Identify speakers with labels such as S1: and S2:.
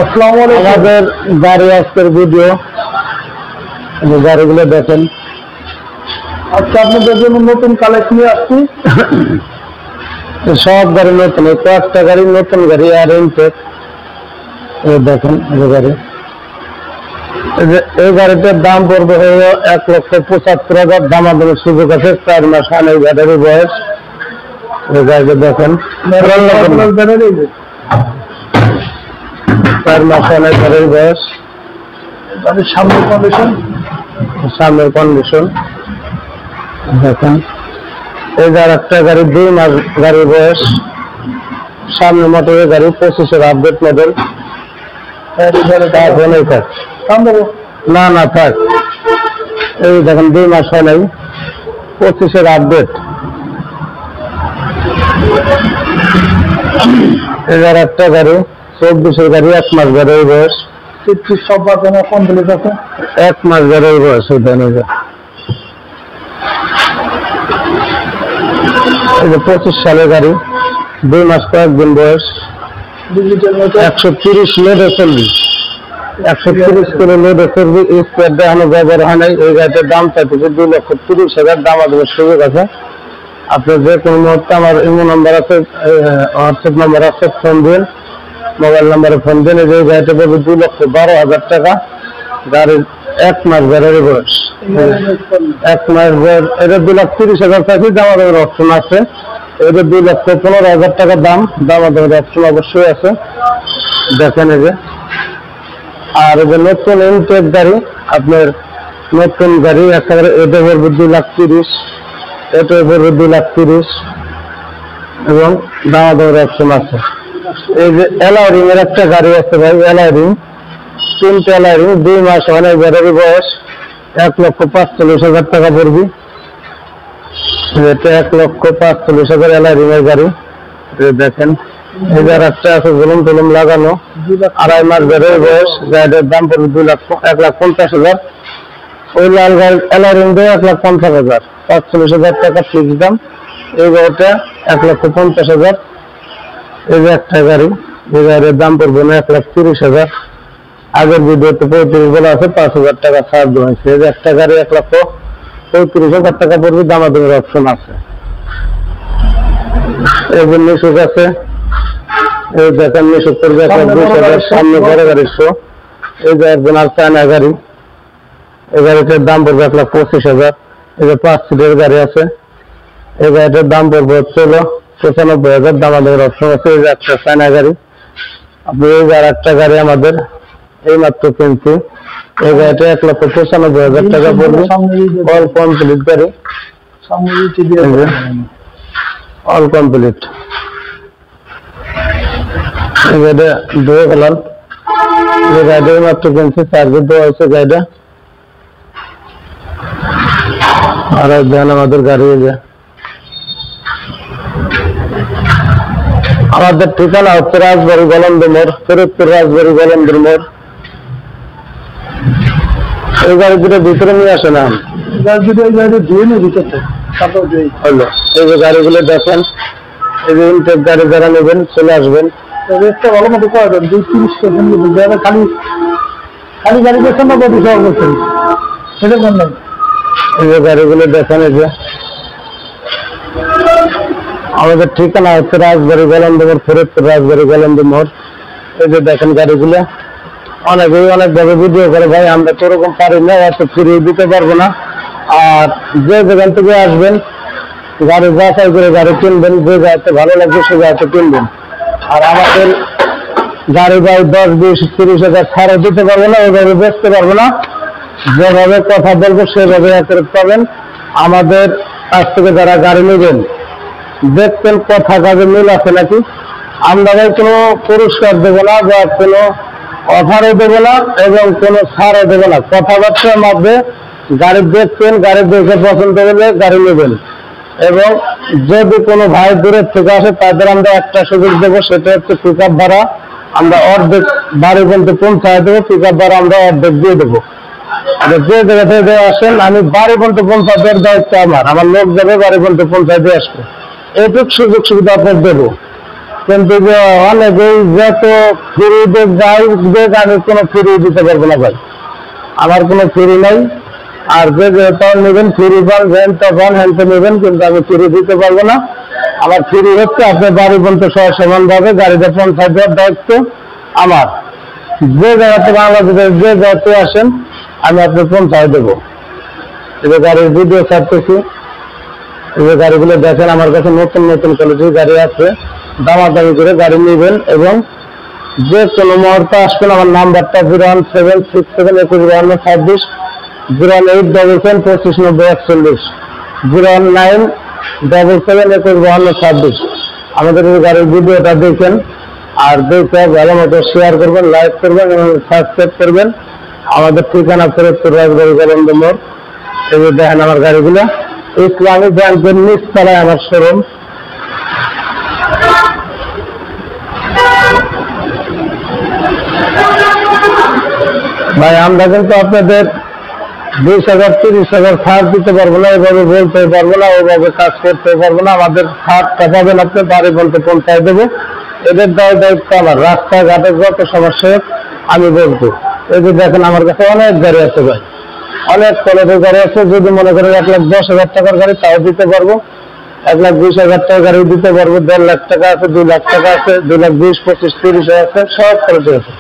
S1: আসসালামু আলাইকুম।
S2: আমাদের গাড়ি আজকের ভিডিও, গাড়িগুলো দেখেন।
S1: আচ্ছা, আপনাদের জন্য নতুন কালেকশন নিয়ে আসছি।
S2: সব গাড়ি নতুন, কয়েকটা গাড়ি নতুন গাড়ি আর ইনটেক দেখেন। এই গাড়িটার দাম পড়বে হলো 1,75,000। দামাদামের সুযোগ আছে। 4 মাস আনে গাড়ির বয়স। এই গাড়িটা দেখেন, 4 মাস আনে গাড়ির বয়স।
S1: সামনের কন্ডিশন
S2: দেখেন। এই যার একটা গাড়ি 2 মাস গাড়ির বয়স। সামনে মোটরের গাড়ি 25-এর আপডেট মডেল। না না থাক, এই দেখেন 2 মাস হয় নাই, 25-এর আপডেট। এবার একটা গাড়ি 24-এর গাড়ি, 1 মাস গাড়ির বয়স।
S1: সব বাজানো কমপ্লিট আছে।
S2: 1 মাস গাড়ির বয়স। এই যে 25 সালের গাড়ি, 2 মাস কয়েকদিন বয়স। 130 লোডে চলবে, 130 কিলো লোডে চলবে। স্পেয়ার দেখানো ব্যবহার হয় নাই। এই গাড়িটার দাম চাইছে 2,30,000। দাম দেওয়ার সুযোগ আছে। আপনি যে কোনো মুহূর্তে আমার ইমো নাম্বার আছে, হোয়াটসঅ্যাপ নাম্বার আছে, ফোন দিন, মোবাইল নাম্বারে ফোন দিন। এই যে গাড়িটা পড়বে 2,12,000 টাকা। গাড়ির 1 মাস গাড়ির বয়স, 1 মাস বয়স। এটা 2,30,000 চাইছি। দামাদামের অপশন আছে। এটা 2,15,000 টাকা দাম। দামাদামের অপশন অবশ্যই আছে। দেখেন এই যে। আর এই যে নতুন ইনটেক গাড়ি, আপনার নতুন গাড়ি একেবারে, এটা পড়বে 2,30,000, এটা পড়বে 2,30,000 এবং দামাদামের অপশন আছে। এই যে এলআইরিং এর একটা গাড়ি আছে ভাই, এলআইরিং 3টে এলআইরিং, 2 মাস অনেক গাড়ির বয়স। 1,45,000 টাকা পড়বি। এটা 1,45,000 এলআইরিং এর গাড়ি। দেখেন। এবার একটা আছে জুলুম টুলুম লাগানো, 2.5 মাস গাড়ির বয়স। গাড়িটার দাম পড়বে 1,50,000। ওই লাল গাড়ি এলআইরিং দিয়ে 1,50,000, 45,000 টাকা ফিক্স দাম। এই গাড়িটা 1,50,000। এই যে একটা গাড়ি, এই গাড়ির দাম পড়বে না 1,30,000। আগের ভিডিওতে 35 বলা আছে, 5,000 টাকা ছাড় দেওয়া হয়েছে। এই যে একটা গাড়ি 1,35,000 টাকা পড়বে। দামাদামের অপশন আছে। এই যে মিশুক আছে, এই দেখেন মিশুক পড়বে 1,20,000। সামনে বড় গাড়ি শো। এই যে একজন আর চায়না গাড়ি, এই গাড়িটার দাম পড়বে 1,25,000। এই যে 5 সিটের গাড়ি আছে, এই গাড়িটার দাম পড়বে হচ্ছে 95,000। দামাদামের অপশন আছে। এই যে একটা চায়না গাড়ি। আপনি এই যে আর একটা গাড়ি আমাদের এই মাত্র কিনছি, এই গাড়িটা 1,95,000 টাকা পড়বে। অল কমপ্লিট গাড়ি, অল কমপ্লিট। এই গাড়িটা ধুয়ে গেলাম। এই গাড়িটা এই মাত্র কিনছি, চার্জে দেওয়া হয়েছে গাড়িটা। আর দেখেন আমাদের গাড়ি। আমাদের ঠিকানা হচ্ছে রাজবাড়ী গলন্দ মোড়, ফরিদপুর রাজবাড়ী গলন্দ মোড়। এই গাড়ি দুটো ভিতরে নিয়ে আসে না, হলো। এই যে গাড়িগুলো দেখেন, এই যে ইনটেক গাড়ি যারা নেবেন চলে আসবেন।
S1: ভালো মতো করে দেন, 2-30 খালি খালি গাড়ি দেখছেন না, বডি সহ করছেন, সেটা বললেন।
S2: এই যে গাড়িগুলো দেখেন। এই যে আমাদের ঠিকানা হচ্ছে রাজবাড়ী গলন্দ মোড়, ফরিদপুর রাজবাড়ী গলন্দ মোড়। এই যে দেখেন গাড়িগুলো। অনেকেই অনেকভাবে ভিডিও করে, ভাই আমরা তো ওরকম পারি না, এত ফিরিয়ে দিতে পারবো না। আর যে যেখান থেকে আসবেন গাড়ি যাচাই করে গাড়ি কিনবেন, যে গাড়িতে ভালো লাগবে সে গাড়িতে কিনবেন। আর আমাদের গাড়ি ভাই 10-20-30 ছাড়ে দিতে পারবো না, ওইভাবে বেচতে পারবো না। যেভাবে কথা বলবো সেভাবে পাবেন। আমাদের কাছ থেকে যারা গাড়ি নেবেন দেখবেন কথা কাজে মিল আছে নাকি। আমরা ভাই কোনো পুরস্কার দেবো না বা কোনো অফারও দেবো না এবং কোনো ছাড়ও দেবো না। কথাবার্তার মধ্যে গাড়ি দেখছেন, গাড়ি দেখে পছন্দ করলে গাড়ি নেবেন। এবং যদি কোনো ভাই দূরের থেকে আসে তাদের আমরা একটা সুযোগ দেবো, সেটা হচ্ছে পিক আপ ভাড়া। আমরা অর্ধেক বাড়ি পর্যন্ত পৌঁছায় দেবো, পিক আপ ভাড়া আমরা অর্ধেক দিয়ে দেবো। যে জায়গা থেকে আসেন আমি বাড়ি পর্যন্ত পৌঁছায় দেওয়ার দায়িত্ব আমার লোক যাবে, বাড়ি পর্যন্ত পৌঁছায় দিয়ে আসবে। এইটুক সুযোগ সুবিধা আপনার দেবো। কিন্তু যে অনেকেই যত ফ্রিতে যাই দেখ, আমি কোনো ফ্রি দিতে পারবো না ভাই, আমার কোনো ফ্রি নাই। আর যে যেটা নেবেন ফ্রি পান ভ্যানটা পান হ্যানটা নেবেন, কিন্তু আমি ফ্রি দিতে পারবো না। আমার ফ্রি হচ্ছে আপনার বাড়ি পর্যন্ত সমানভাবে গাড়িটা পৌঁছায় দেওয়ার দায়িত্ব আমার। যে জায়গাতে বাংলাদেশের যে জায়গাতে আসেন আমি আপনার পৌঁছায় দেবো। এই যে গাড়ির ভিডিও ছাড়তেছি, এই যে গাড়িগুলো দেখেন, আমার কাছে নতুন নতুন কোয়ালিটির গাড়ি আছে, দামাদামি করে গাড়ি নেবেন এবং যে কোনো মুহূর্তে আসবেন। আমার নাম্বারটা 01767215126, 01877259041, 01977215126। আমাদের এই গাড়ির ভিডিওটা দেখেন, আর দেখে ভালো মতো শেয়ার করবেন, লাইক করবেন এবং সাবস্ক্রাইব করবেন। আমাদের ঠিকানা ফরিদপুর রাজবাড়ী গোলন্দ মোড়। এই যে দেখেন আমার গাড়িগুলো, ইসলামী ব্যাংকের নিচতলায় আমার শোরুম। ভাই আমরা কিন্তু আপনাদের 20,000 30,000 ছাড় দিতে পারবো না, এভাবে বলতে পারবো না, ওইভাবে কাজ করতে পারবো না। আমাদের ছাড়টা পাবেন আপনি বাড়ি বলতে পৌঁছায় দেবো, এদের দায়িত্ব আমার। রাস্তাঘাটের যত সমস্যা আমি বলবো। এই যে দেখেন আমার কাছে অনেক গাড়ি আছে ভাই, অনেক কোয়ালিটির গাড়ি আছে। যদি মনে করেন 1,10,000 টাকার গাড়ি তাও দিতে পারবো, 1,20,000 টাকার গাড়ি দিতে পারবো, 1.5 লাখ টাকা আছে, 2 লাখ টাকা আছে, 2,20,000, 25,000, 30,000 আছে, সব কোয়ালিটি আছে।